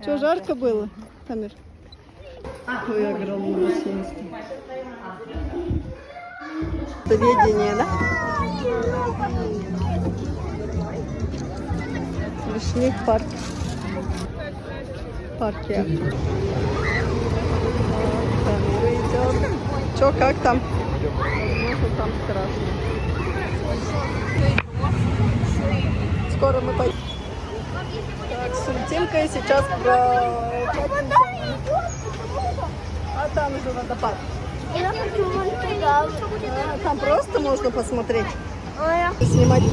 Что, жарко было, Тамир? Ой, огромное место. Заведение, да? Пришли в парк. Парке. Тамир идет. Че, как там? Возможно, там страшно. Скоро мы пойдем. Так, с Ультимкой сейчас а там же водопад. Там просто можно посмотреть. Снимать.